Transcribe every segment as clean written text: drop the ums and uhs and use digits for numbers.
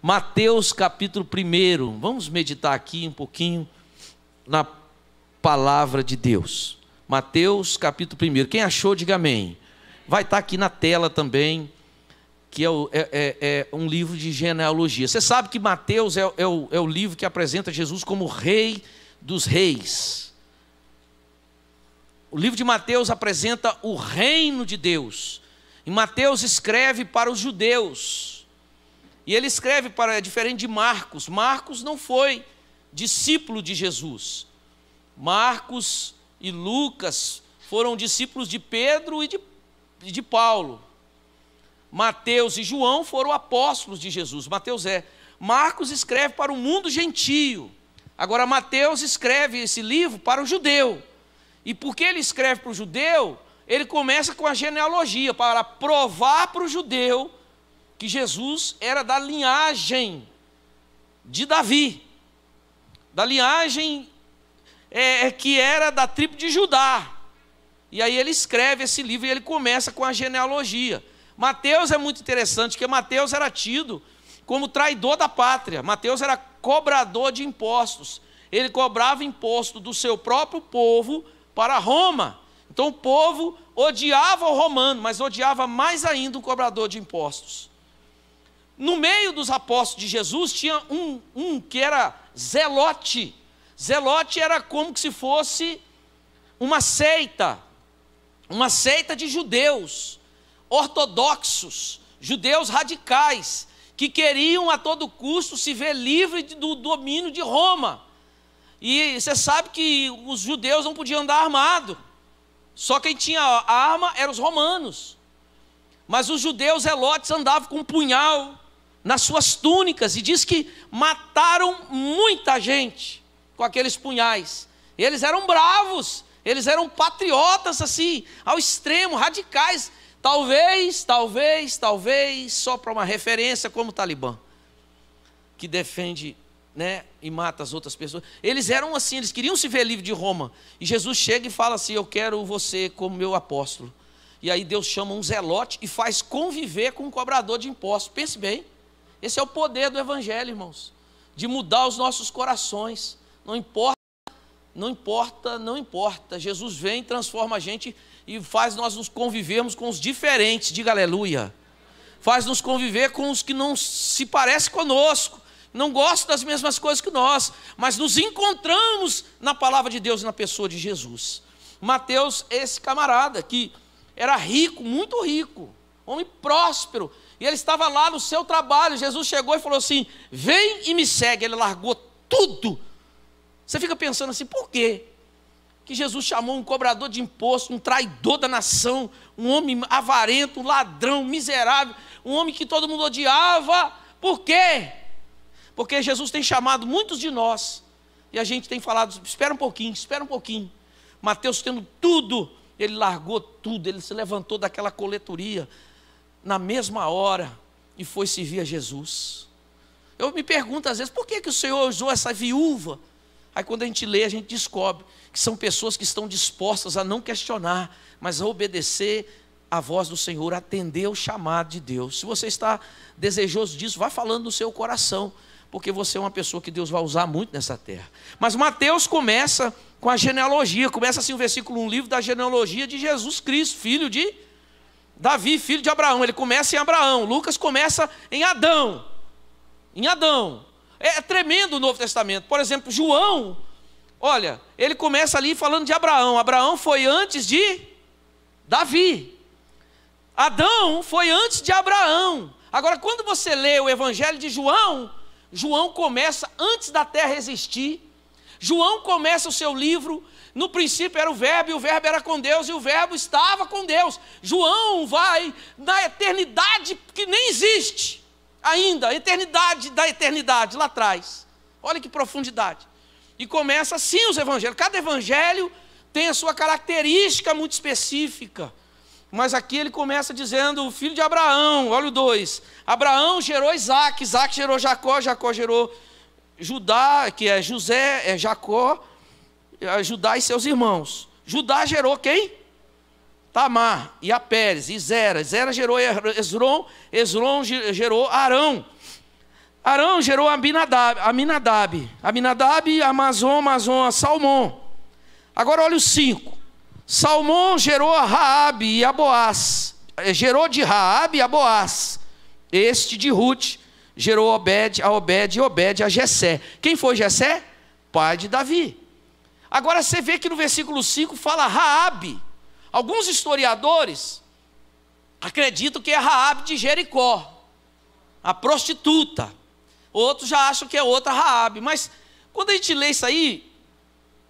Mateus capítulo 1. Vamos meditar aqui um pouquinho na palavra de Deus. Mateus capítulo 1. Quem achou, diga amém. Vai estar aqui na tela também, que é um livro de genealogia. Você sabe que Mateus é o livro que apresenta Jesus como Rei dos Reis. O livro de Mateus apresenta o reino de Deus. E Mateus escreve para os judeus. E ele escreve diferente de Marcos. Marcos não foi discípulo de Jesus. Marcos e Lucas foram discípulos de Pedro e de Paulo. Mateus e João foram apóstolos de Jesus. Marcos escreve para o mundo gentio. Agora Mateus escreve esse livro para o judeu. E porque ele escreve para o judeu, ele começa com a genealogia, para provar para o judeu que Jesus era da linhagem de Davi, da linhagem que era da tribo de Judá. E aí ele escreve esse livro e ele começa com a genealogia. Mateus é muito interessante, porque Mateus era tido como traidor da pátria. Mateus era cobrador de impostos. Ele cobrava imposto do seu próprio povo para Roma. Então o povo odiava o romano, mas odiava mais ainda o cobrador de impostos. No meio dos apóstolos de Jesus tinha um que era Zelote. Zelote era como se fosse uma seita de judeus ortodoxos, judeus radicais, que queriam a todo custo se ver livre do domínio de Roma. E você sabe que os judeus não podiam andar armados, só quem tinha arma eram os romanos. Mas os judeus zelotes andavam com um punhal nas suas túnicas, e diz que mataram muita gente com aqueles punhais. Eles eram bravos, eles eram patriotas assim, ao extremo, radicais. Talvez, só para uma referência, como o Talibã, que defende, e mata as outras pessoas. Eles eram assim, eles queriam se ver livre de Roma. E Jesus chega e fala assim: eu quero você como meu apóstolo. E aí Deus chama um zelote e faz conviver com um cobrador de impostos. Pense bem, esse é o poder do evangelho, irmãos, de mudar os nossos corações. Não importa. Jesus vem, transforma a gente e faz nós nos convivermos com os diferentes, diga aleluia. Faz nos conviver com os que não se parecem conosco, não gostam das mesmas coisas que nós, mas nos encontramos na palavra de Deus e na pessoa de Jesus. Mateus, esse camarada que era rico, muito rico, homem próspero, e ele estava lá no seu trabalho. Jesus chegou e falou assim: vem e me segue. Ele largou tudo. Você fica pensando assim, por quê? Que Jesus chamou um cobrador de imposto, um traidor da nação, um homem avarento, um ladrão, miserável, um homem que todo mundo odiava. Por quê? Porque Jesus tem chamado muitos de nós, e a gente tem falado: espera um pouquinho. Mateus, tendo tudo, ele largou tudo, ele se levantou daquela coletoria na mesma hora e foi servir a Jesus. Eu me pergunto às vezes, por que o Senhor usou essa viúva? Aí quando a gente lê, a gente descobre que são pessoas que estão dispostas a não questionar, mas a obedecer a voz do Senhor, atender o chamado de Deus. Se você está desejoso disso, vá falando no seu coração, porque você é uma pessoa que Deus vai usar muito nessa terra. Mas Mateus começa com a genealogia, começa assim o versículo 1, livro da genealogia de Jesus Cristo, filho de Davi, filho de Abraão. Ele começa em Abraão. Lucas começa em Adão. É tremendo o Novo Testamento. Por exemplo, João, olha, ele começa ali falando de Abraão. Abraão foi antes de Davi. Adão foi antes de Abraão. Agora, quando você lê o Evangelho de João, João começa antes da terra existir. João começa o seu livro: no princípio era o verbo, e o verbo era com Deus, e o verbo estava com Deus. João vai na eternidade que nem existe ainda, a eternidade da eternidade, lá atrás. Olha que profundidade. E começa assim os evangelhos. Cada evangelho tem a sua característica muito específica. Mas aqui ele começa dizendo: o filho de Abraão, olha o 2. Abraão gerou Isaac, Isaac gerou Jacó, Jacó gerou Judá, que é José, Jacó, Judá e seus irmãos. Judá gerou quem? Tamar, e a Pérez, e Zera. Zera gerou Esrom, Esrom gerou Arão. Arão gerou Aminadab, Amazon, Salmão. Agora olha os 5. Salmão gerou a Raabe e a Boaz. Gerou de Raabe a Boaz. Este de Ruth gerou a Obed e Obed a Jessé. Quem foi Jessé? Pai de Davi. Agora você vê que no versículo 5 fala Raabe. Alguns historiadores acreditam que é Raabe de Jericó, a prostituta. Outros já acham que é outra Raabe. Mas quando a gente lê isso aí,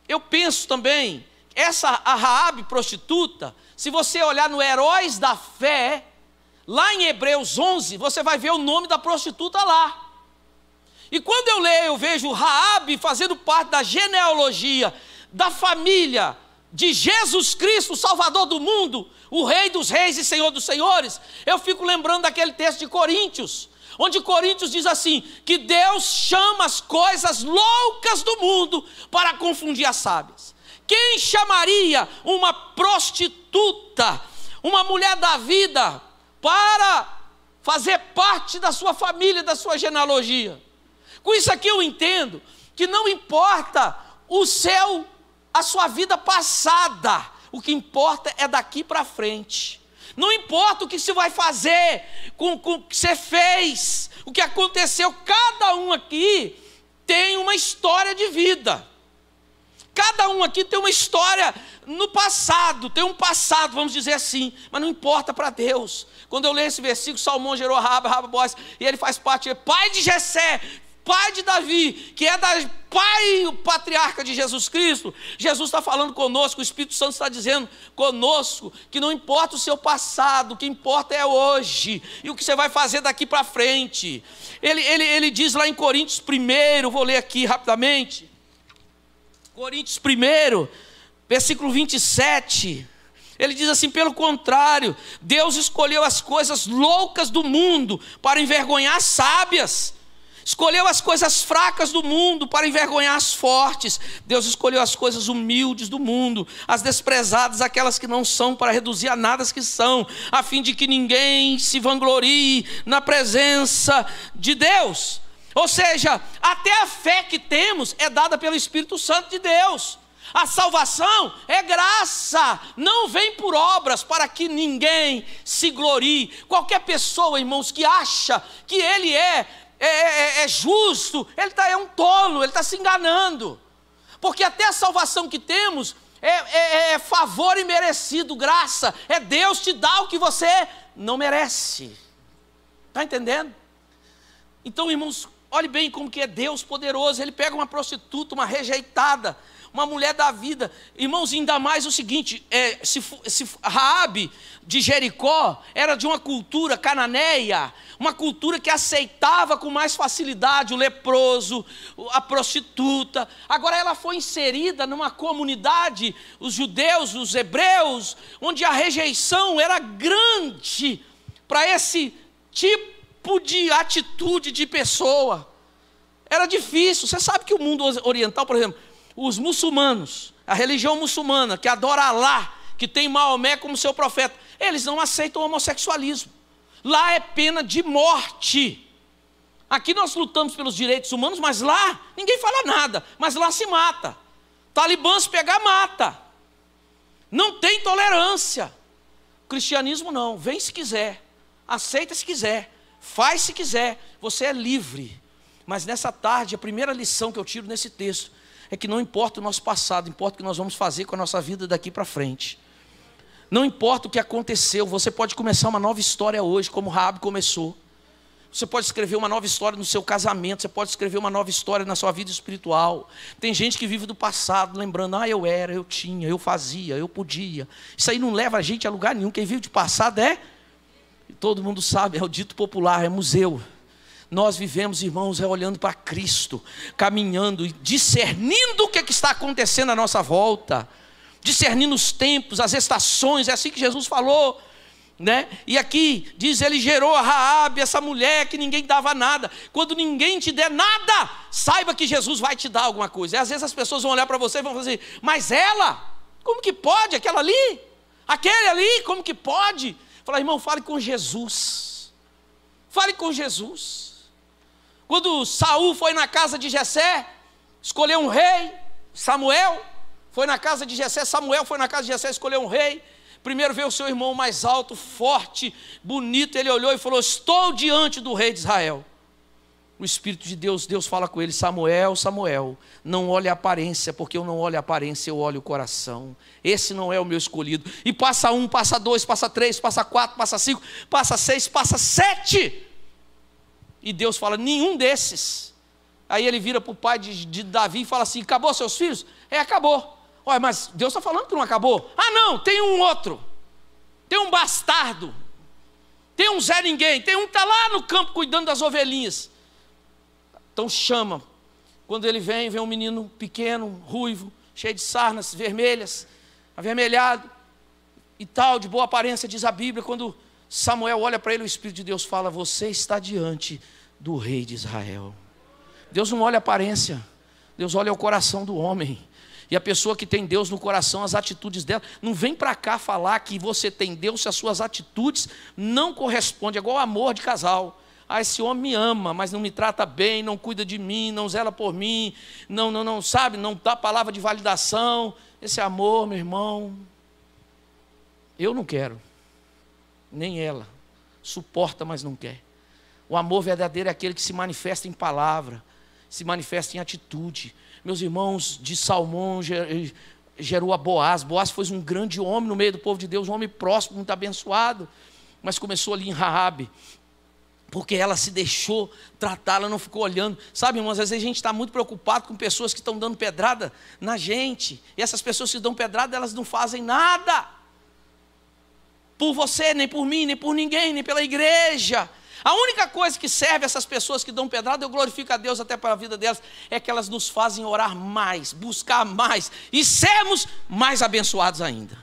eu penso também, a Raabe prostituta, se você olhar no Heróis da Fé, lá em Hebreus 11, você vai ver o nome da prostituta lá. E quando eu leio, eu vejo Raabe fazendo parte da genealogia da família de Jesus Cristo, o Salvador do mundo, o Rei dos Reis e Senhor dos Senhores, eu fico lembrando daquele texto de Coríntios, onde Coríntios diz assim, que Deus chama as coisas loucas do mundo para confundir as sábias. Quem chamaria uma prostituta, uma mulher da vida, para fazer parte da sua família, da sua genealogia? Com isso aqui eu entendo que não importa a sua vida passada, o que importa é daqui para frente. Não importa o que você vai fazer com o que você fez, o que aconteceu, cada um aqui tem uma história de vida. Cada um aqui tem uma história no passado, tem um passado, vamos dizer assim, mas não importa para Deus. Quando eu leio esse versículo, Salmão gerou Raabe, Boaz, e ele faz parte, pai de Jessé, pai de Davi, que é pai, o patriarca de Jesus Cristo. Jesus está falando conosco, o Espírito Santo está dizendo conosco, que não importa o seu passado, o que importa é hoje, e o que você vai fazer daqui para frente. Ele diz lá em Coríntios 1, vou ler aqui rapidamente, Coríntios 1, versículo 27, ele diz assim, pelo contrário, Deus escolheu as coisas loucas do mundo para envergonhar as sábias, escolheu as coisas fracas do mundo para envergonhar as fortes. Deus escolheu as coisas humildes do mundo, as desprezadas, aquelas que não são, para reduzir a nada as que são, a fim de que ninguém se vanglorie na presença de Deus. Ou seja, até a fé que temos é dada pelo Espírito Santo de Deus. A salvação é graça, não vem por obras para que ninguém se glorie. Qualquer pessoa, irmãos, que acha que ele é justo, ele é um tolo, ele está se enganando. Porque até a salvação que temos é favor imerecido, graça. É Deus te dar o que você não merece. Está entendendo? Então, irmãos, olhe bem como que é Deus poderoso. Ele pega uma prostituta, uma rejeitada, uma mulher da vida. Irmãos, ainda mais o seguinte, se Raabe de Jericó era de uma cultura cananeia, uma cultura que aceitava com mais facilidade o leproso, a prostituta. Agora ela foi inserida numa comunidade, os judeus, os hebreus, onde a rejeição era grande para esse tipo de atitude de pessoa. Era difícil. Você sabe que o mundo oriental, por exemplo, os muçulmanos, a religião muçulmana, que adora Alá, que tem Maomé como seu profeta, eles não aceitam o homossexualismo. Lá é pena de morte. Aqui nós lutamos pelos direitos humanos, mas lá ninguém fala nada, mas lá se mata. Talibã se pegar, mata. Não tem tolerância. O cristianismo não, vem se quiser, aceita se quiser, faz se quiser, você é livre. Mas nessa tarde, a primeira lição que eu tiro nesse texto é que não importa o nosso passado, importa o que nós vamos fazer com a nossa vida daqui para frente. Não importa o que aconteceu, você pode começar uma nova história hoje, como Raabe começou. Você pode escrever uma nova história no seu casamento, você pode escrever uma nova história na sua vida espiritual. Tem gente que vive do passado, lembrando, eu era, eu tinha, eu fazia, eu podia. Isso aí não leva a gente a lugar nenhum. Quem vive de passado todo mundo sabe, é o dito popular, é museu. Nós vivemos, irmãos, olhando para Cristo, caminhando e discernindo o que está acontecendo à nossa volta, discernindo os tempos, as estações. É assim que Jesus falou, né? E aqui diz, ele gerou a Raabe, essa mulher que ninguém dava nada. Quando ninguém te der nada, saiba que Jesus vai te dar alguma coisa. E às vezes as pessoas vão olhar para você e vão fazer, mas ela, como que pode? Aquela ali, aquele ali, como que pode? Fala, irmão, fale com Jesus. Fale com Jesus. Quando Saul foi na casa de Jessé, escolheu um rei, Samuel foi na casa de Jessé, Samuel foi na casa de Jessé, escolheu um rei. Primeiro veio o seu irmão mais alto, forte, bonito, ele olhou e falou: estou diante do rei de Israel. O Espírito de Deus, Deus fala com ele: Samuel, Samuel, não olhe a aparência, porque eu não olho a aparência, eu olho o coração. Esse não é o meu escolhido. E passa 1, passa 2, passa 3, passa 4, passa 5, passa 6, passa 7. E Deus fala: nenhum desses. Aí ele vira para o pai de Davi e fala assim: acabou seus filhos? Acabou. Olha, mas Deus está falando que não acabou. Ah não, tem um outro. Tem um bastardo. Tem um Zé Ninguém. Tem um que está lá no campo cuidando das ovelhinhas. Então chama. Quando ele vem um menino pequeno, ruivo, cheio de sarnas vermelhas, avermelhado e tal, de boa aparência, diz a Bíblia. Quando Samuel olha para ele, o Espírito de Deus fala: você está diante do rei de Israel. Deus não olha a aparência, Deus olha o coração do homem. E a pessoa que tem Deus no coração, as atitudes dela, não vem para cá falar que você tem Deus se as suas atitudes não correspondem. É igual amor de casal. Ah, esse homem me ama, mas não me trata bem, não cuida de mim, não zela por mim, não sabe, não dá palavra de validação. Esse amor, meu irmão, eu não quero, nem ela, suporta, mas não quer. O amor verdadeiro é aquele que se manifesta em palavra, se manifesta em atitude. Meus irmãos, de Salmão gerou a Boaz. Boaz foi um grande homem no meio do povo de Deus, um homem próspero, muito abençoado, mas começou ali em Raabe, porque ela se deixou tratar, ela não ficou olhando. Sabe, irmãos, às vezes a gente está muito preocupado com pessoas que estão dando pedrada na gente, e essas pessoas que dão pedrada, elas não fazem nada por você, nem por mim, nem por ninguém, nem pela igreja. A única coisa que serve essas pessoas que dão pedrada, eu glorifico a Deus até para a vida delas, é que elas nos fazem orar mais, buscar mais e sermos mais abençoados ainda.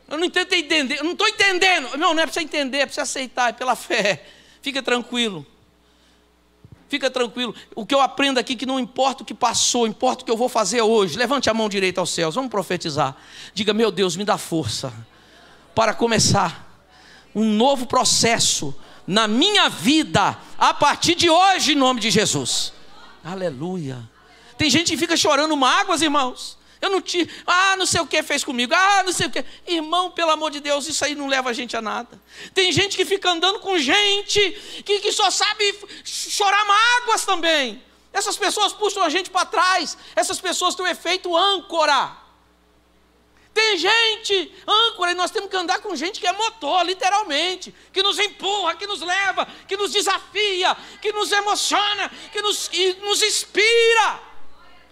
Eu não tento entender, eu não estou entendendo. Não é para você entender, é para você aceitar, é pela fé. Fica tranquilo. Fica tranquilo. O que eu aprendo aqui, que não importa o que passou, importa o que eu vou fazer hoje. Levante a mão direita aos céus, vamos profetizar. Diga: meu Deus, me dá força para começar um novo processo na minha vida, a partir de hoje, em nome de Jesus. Aleluia. Tem gente que fica chorando mágoas, irmãos. Não sei o que fez comigo, não sei o que. Irmão, pelo amor de Deus, isso aí não leva a gente a nada. Tem gente que fica andando com gente que só sabe chorar mágoas também. Essas pessoas puxam a gente para trás. Essas pessoas têm o efeito âncora. Tem gente âncora, e nós temos que andar com gente que é motor, literalmente, que nos empurra, que nos leva, que nos desafia, que nos emociona, que nos inspira.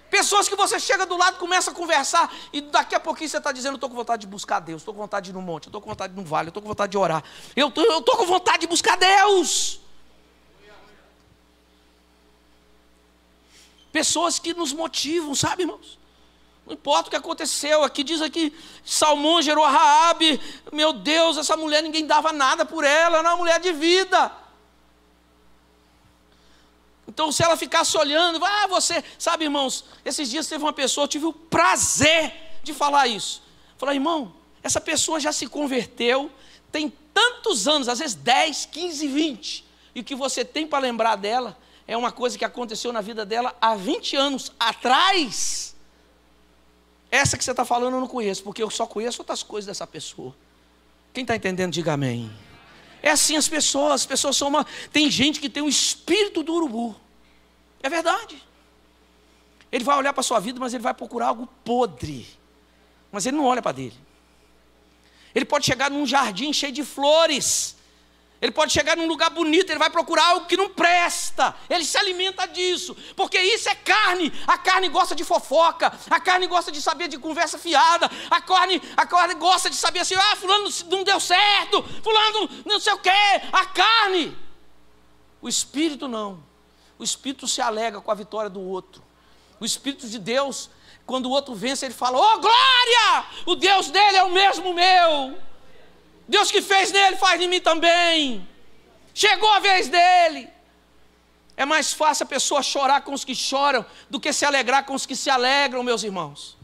Pessoas que você chega do lado, começa a conversar, e daqui a pouquinho você está dizendo: eu estou com vontade de buscar Deus, estou com vontade de ir no monte, eu estou com vontade de ir no vale, eu estou com vontade de orar, eu estou com vontade de buscar Deus. Pessoas que nos motivam, sabe, irmãos? Não importa o que aconteceu, aqui diz aqui, Salmão gerou a Raabe. Meu Deus, essa mulher, ninguém dava nada por ela, era uma mulher de vida. Então, se ela ficasse olhando, você, sabe, irmãos, esses dias teve uma pessoa, eu tive o prazer de falar isso. Falar: irmão, essa pessoa já se converteu, tem tantos anos, às vezes 10, 15, 20, e o que você tem para lembrar dela é uma coisa que aconteceu na vida dela há 20 anos atrás. Essa que você está falando eu não conheço, porque eu só conheço outras coisas dessa pessoa. Quem está entendendo, diga amém. É assim as pessoas são Tem gente que tem o espírito do urubu. É verdade. Ele vai olhar para a sua vida, mas ele vai procurar algo podre. Mas ele não olha para dele. Ele pode chegar num jardim cheio de flores. Ele pode chegar num lugar bonito, ele vai procurar algo que não presta. Ele se alimenta disso, porque isso é carne. A carne gosta de fofoca, a carne gosta de saber de conversa fiada, a carne gosta de saber assim: fulano não deu certo, fulano não sei o quê. A carne. O Espírito não. O Espírito se alegra com a vitória do outro. O Espírito de Deus, quando o outro vence, ele fala: oh glória, o Deus dele é o mesmo meu. Deus que fez nele faz em mim também. Chegou a vez dele. É mais fácil a pessoa chorar com os que choram do que se alegrar com os que se alegram, meus irmãos.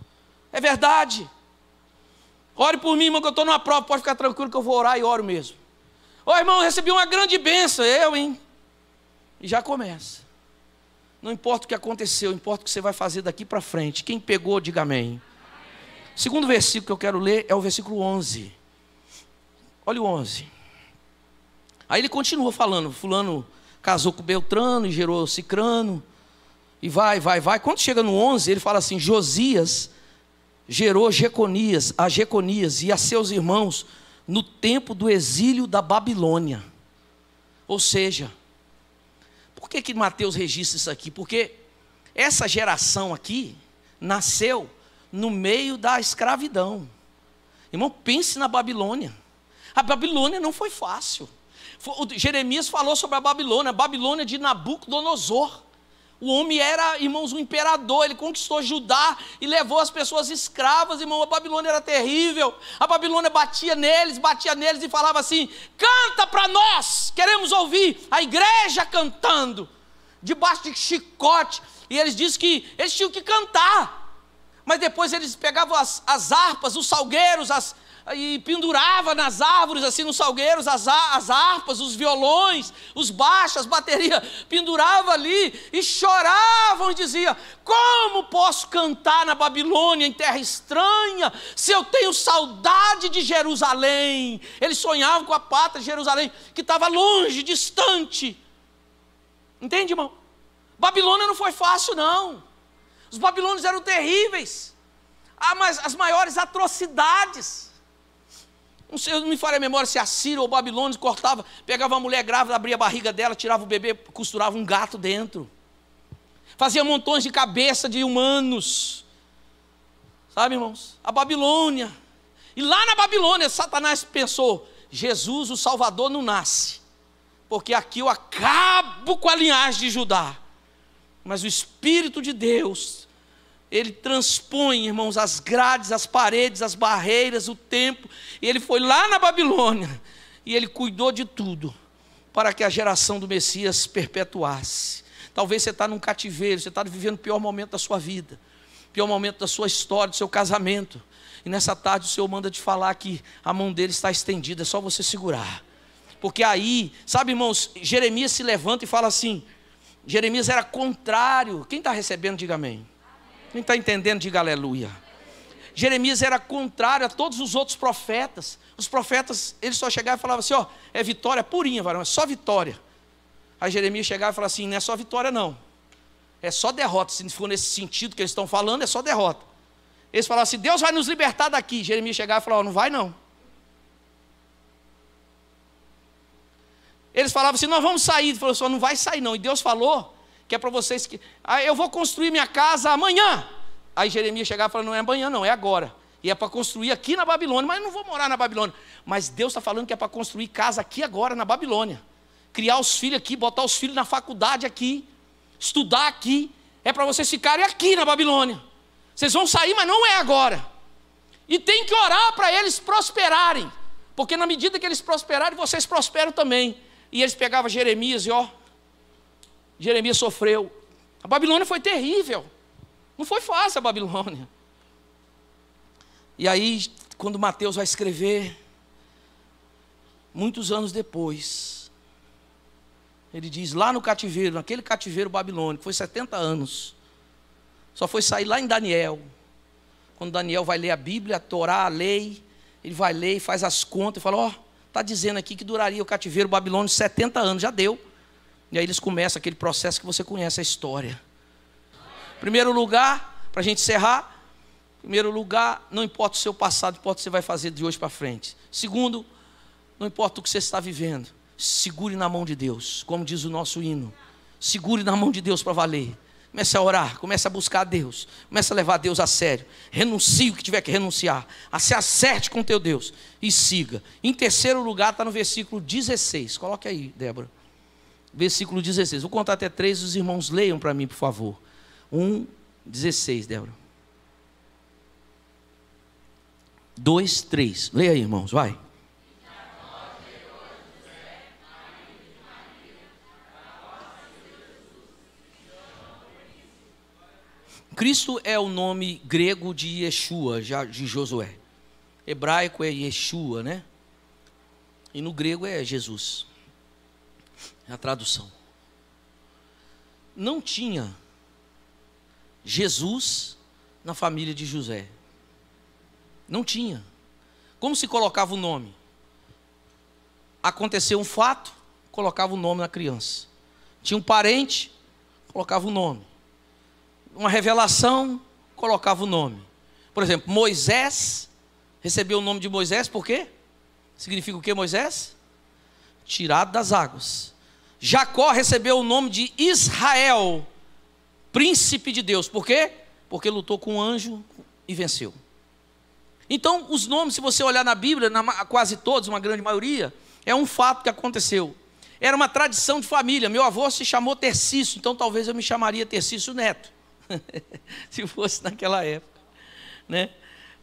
É verdade. Ore por mim, irmão, que eu estou numa prova. Pode ficar tranquilo que eu vou orar e oro mesmo. Ô irmão, eu recebi uma grande bênção. E já começa. Não importa o que aconteceu, importa o que você vai fazer daqui para frente. Quem pegou, diga amém. O segundo versículo que eu quero ler é o versículo 11. Olha o 11. Aí ele continua falando, fulano casou com Beltrano e gerou Cicrano. E vai. Quando chega no 11, ele fala assim, Josias gerou Jeconias, a Jeconias e a seus irmãos no tempo do exílio da Babilônia. Ou seja, por que Mateus registra isso aqui? Porque essa geração aqui nasceu no meio da escravidão. Irmão, pense na Babilônia. A Babilônia não foi fácil. Jeremias falou sobre a Babilônia de Nabucodonosor. O homem era, irmãos, um imperador, ele conquistou Judá e levou as pessoas escravas, irmão. A Babilônia era terrível. A Babilônia batia neles e falava assim, canta para nós, queremos ouvir a igreja cantando, debaixo de chicote. E eles dizem que eles tinham que cantar, mas depois eles pegavam as harpas, os salgueiros, e pendurava nas árvores, assim, nos salgueiros, as harpas, os violões, os baixos, as baterias, pendurava ali e choravam e dizia, como posso cantar na Babilônia, em terra estranha, se eu tenho saudade de Jerusalém? Eles sonhavam com a pátria de Jerusalém, que estava longe, distante. Entende, irmão? Babilônia não foi fácil, não. Os babilônios eram terríveis. Mas as maiores atrocidades. Não sei, não me falha a memória se a Síria ou Babilônia cortava, pegava uma mulher grávida, abria a barriga dela, tirava o bebê, costurava um gato dentro. Fazia montões de cabeça de humanos. Sabe, irmãos? A Babilônia. E lá na Babilônia, Satanás pensou, Jesus, o Salvador, não nasce. Porque aqui eu acabo com a linhagem de Judá. Mas o Espírito de Deus, ele transpõe, irmãos, as grades, as paredes, as barreiras, o tempo. E ele foi lá na Babilônia. E ele cuidou de tudo para que a geração do Messias perpetuasse. Talvez você está num cativeiro, você está vivendo o pior momento da sua vida, o pior momento da sua história, do seu casamento. E nessa tarde o Senhor manda te falar que a mão dele está estendida, é só você segurar. Porque aí, sabe, irmãos, Jeremias se levanta e fala assim, Jeremias era contrário. Quem está recebendo, diga amém. Quem está entendendo, diga aleluia. Jeremias era contrário a todos os outros profetas. Os profetas, eles só chegavam e falavam assim, ó, é vitória purinha, varão, é só vitória. Aí Jeremias chegava e falava assim, não é só vitória não, é só derrota. Se for nesse sentido que eles estão falando, é só derrota. Eles falavam assim, Deus vai nos libertar daqui. Jeremias chegava e falava, não vai não. Eles falavam assim, nós vamos sair. Ele falou assim, não vai sair não. E Deus falou que é para vocês que... eu vou construir minha casa amanhã. Aí Jeremias chegava e falava, não é amanhã não, é agora. E é para construir aqui na Babilônia, mas eu não vou morar na Babilônia. Mas Deus está falando que é para construir casa aqui agora na Babilônia. Criar os filhos aqui, botar os filhos na faculdade aqui, estudar aqui. É para vocês ficarem aqui na Babilônia. Vocês vão sair, mas não é agora. E tem que orar para eles prosperarem. Porque na medida que eles prosperarem, vocês prosperam também. E eles pegavam Jeremias e ó, Jeremias sofreu. A Babilônia foi terrível. Não foi fácil a Babilônia. E aí, quando Mateus vai escrever, muitos anos depois, ele diz, lá no cativeiro, naquele cativeiro babilônico, foi 70 anos, só foi sair lá em Daniel. Quando Daniel vai ler a Bíblia, a Torá, a lei, ele vai ler e faz as contas e fala, ó, está dizendo aqui que duraria o cativeiro babilônico 70 anos, já deu. E aí eles começam aquele processo que você conhece a história. Primeiro lugar, para a gente encerrar, primeiro lugar, não importa o seu passado, importa o que você vai fazer de hoje para frente. Segundo, não importa o que você está vivendo, segure na mão de Deus, como diz o nosso hino. Segure na mão de Deus para valer. Comece a orar, comece a buscar a Deus, comece a levar Deus a sério. Renuncie o que tiver que renunciar, se acerte com teu Deus e siga. Em terceiro lugar está no versículo 16. Coloque aí, Débora. Versículo 16. Vou contar até 3, os irmãos leiam para mim, por favor. 1:16, Débora. 2, 3. Leia aí, irmãos, vai. Cristo é o nome grego de Yeshua, de Josué. Hebraico é Yeshua, né? E no grego é Jesus. É a tradução. não tinha Jesus na família de José. Não tinha. Como se colocava o nome? Aconteceu um fato, colocava o nome na criança. Tinha um parente, colocava o nome. Uma revelação, colocava o nome. Por exemplo, Moisés recebeu o nome de Moisés, por quê? Significa o que, Moisés? Tirado das águas. Jacó recebeu o nome de Israel, príncipe de Deus. Por quê? Porque lutou com um anjo e venceu. Então, os nomes, se você olhar na Bíblia, quase todos, uma grande maioria, é um fato que aconteceu. Era uma tradição de família. Meu avô se chamou Tercício, então talvez eu me chamaria Tercício Neto, se fosse naquela época, né?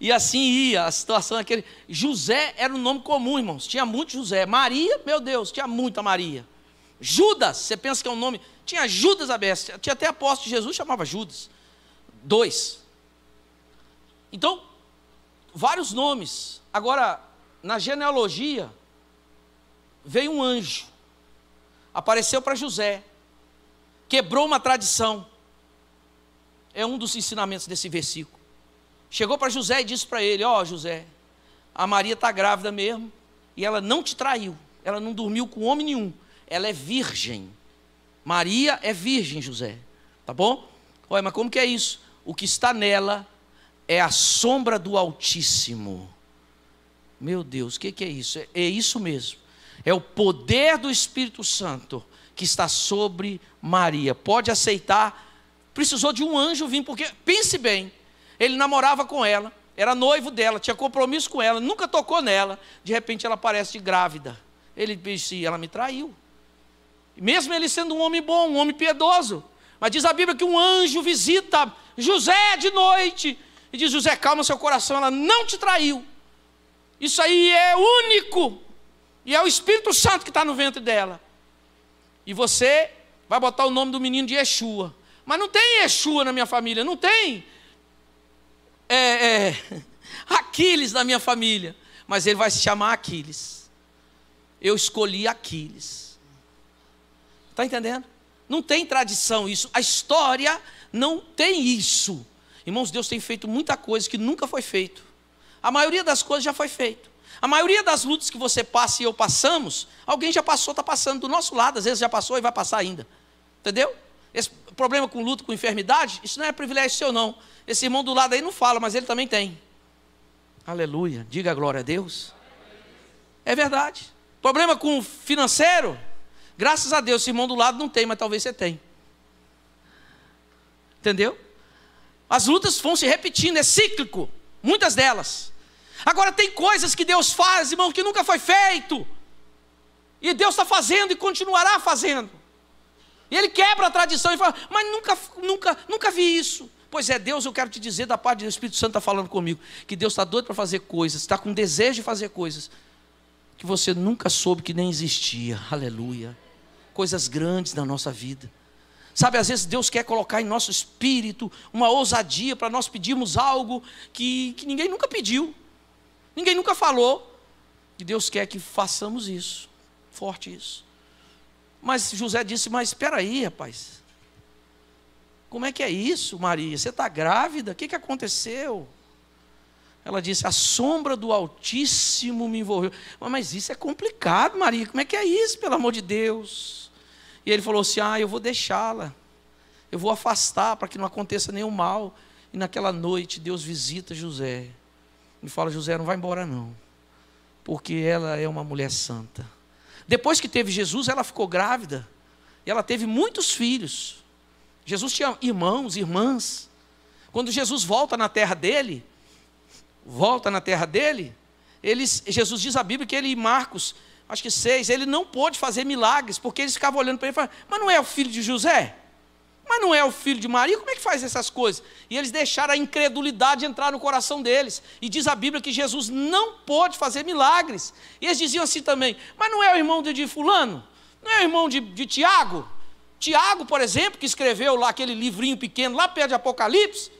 E assim ia, a situação aquele. José era um nome comum, irmãos, tinha muito José. Maria, meu Deus, tinha muita Maria. Judas, você pensa que é um nome, tinha Judas a besta, tinha até apóstolo de Jesus, chamava Judas. 2. Então, vários nomes. Agora, na genealogia, veio um anjo, apareceu para José, quebrou uma tradição. É um dos ensinamentos desse versículo. Chegou para José e disse para ele: ó, José, a Maria está grávida mesmo, e ela não te traiu, ela não dormiu com homem nenhum, ela é virgem. Maria é virgem, José, tá bom? Olha, mas como que é isso? O que está nela é a sombra do Altíssimo. Meu Deus, o que é isso? É isso mesmo, é o poder do Espírito Santo que está sobre Maria. Pode aceitar. Precisou de um anjo vir, porque, pense bem, ele namorava com ela, era noivo dela, tinha compromisso com ela, nunca tocou nela, de repente ela aparece grávida. Ele disse: ela me traiu. Mesmo ele sendo um homem bom, um homem piedoso, mas diz a Bíblia que um anjo visita José de noite, e diz: José, calma seu coração, ela não te traiu. Isso aí é único, e é o Espírito Santo que está no ventre dela. E você vai botar o nome do menino de Yeshua. Mas não tem Yeshua na minha família, não tem Aquiles na minha família, mas ele vai se chamar Aquiles. Eu escolhi Aquiles. Está entendendo? Não tem tradição isso, a história não tem isso. Irmãos, Deus tem feito muita coisa que nunca foi feito. A maioria das coisas já foi feito. A maioria das lutas que você passa e eu passamos, alguém já passou, está passando do nosso lado, às vezes já passou e vai passar ainda. Entendeu? Esse problema com luta, com enfermidade, isso não é privilégio seu não. Esse irmão do lado aí não fala, mas ele também tem. Aleluia, diga glória a Deus. É verdade. Problema com financeiro, graças a Deus, esse irmão do lado não tem, mas talvez você tenha. Entendeu? As lutas vão se repetindo, é cíclico, muitas delas. Agora tem coisas que Deus faz, irmão, que nunca foi feito. E Deus está fazendo e continuará fazendo. E Ele quebra a tradição e fala: mas nunca vi isso. Pois é, Deus, eu quero te dizer, da parte do Espírito Santo está falando comigo, que Deus está doido para fazer coisas, está com desejo de fazer coisas que você nunca soube que nem existia. Aleluia. Coisas grandes na nossa vida. Sabe, às vezes Deus quer colocar em nosso espírito uma ousadia para nós pedirmos algo que ninguém nunca pediu, ninguém nunca falou. E Deus quer que façamos isso, forte isso. Mas José disse: mas espera aí, rapaz, como é que é isso, Maria? Você está grávida? O que aconteceu? Ela disse: a sombra do Altíssimo me envolveu. Mas isso é complicado, Maria, como é que é isso, pelo amor de Deus? E ele falou assim: eu vou deixá-la, eu vou afastar para que não aconteça nenhum mal. E naquela noite Deus visita José e fala: José, não vai embora não, porque ela é uma mulher santa. Depois que teve Jesus, ela ficou grávida, e ela teve muitos filhos. Jesus tinha irmãos, irmãs. Quando Jesus volta na terra dele, Jesus diz a Bíblia que ele, em Marcos, acho que 6, ele não pôde fazer milagres, porque eles ficavam olhando para ele e falavam: mas não é o filho de José? Mas não é o filho de Maria? Como é que faz essas coisas? E eles deixaram a incredulidade entrar no coração deles. E diz a Bíblia que Jesus não pôde fazer milagres. E eles diziam assim também: mas não é o irmão de fulano? Não é o irmão de Tiago? Tiago, por exemplo, que escreveu lá aquele livrinho pequeno, lá perto de Apocalipse,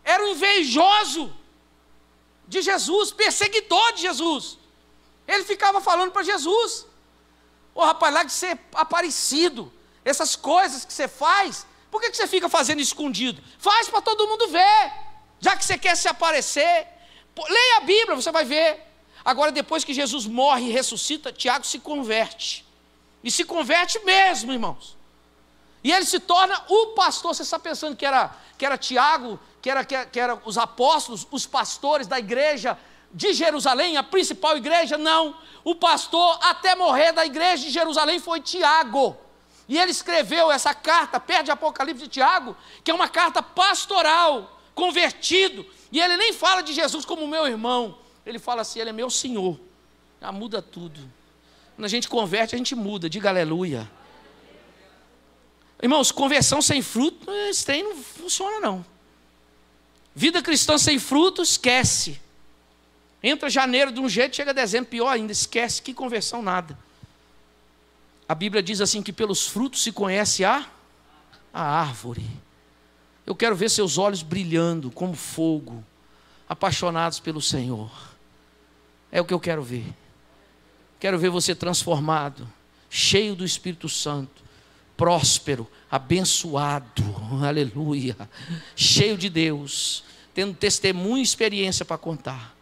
era um invejoso de Jesus, perseguidor de Jesus. Ele ficava falando para Jesus: rapaz, lá de ser Aparecido, essas coisas que você faz, por que você fica fazendo escondido? Faz para todo mundo ver, já que você quer se aparecer. Leia a Bíblia, você vai ver. Agora, depois que Jesus morre e ressuscita, Tiago se converte. E se converte mesmo, irmãos. E ele se torna o pastor. Você está pensando que era Tiago, que era os apóstolos, os pastores da igreja de Jerusalém, a principal igreja? Não. O pastor até morrer da igreja de Jerusalém foi Tiago. E ele escreveu essa carta, perto de Apocalipse de Tiago, que é uma carta pastoral, convertido. E ele nem fala de Jesus como meu irmão. Ele fala assim, ele é meu Senhor. Já muda tudo. Quando a gente converte, a gente muda. Diga aleluia. Irmãos, conversão sem fruto, esse trem não funciona não. Vida cristã sem fruto, esquece. Entra janeiro de um jeito, chega dezembro, pior ainda, esquece, que conversão nada. A Bíblia diz assim que pelos frutos se conhece a árvore. Eu quero ver seus olhos brilhando como fogo, apaixonados pelo Senhor. É o que eu quero ver. Quero ver você transformado, cheio do Espírito Santo, próspero, abençoado, aleluia, cheio de Deus, tendo testemunho e experiência para contar.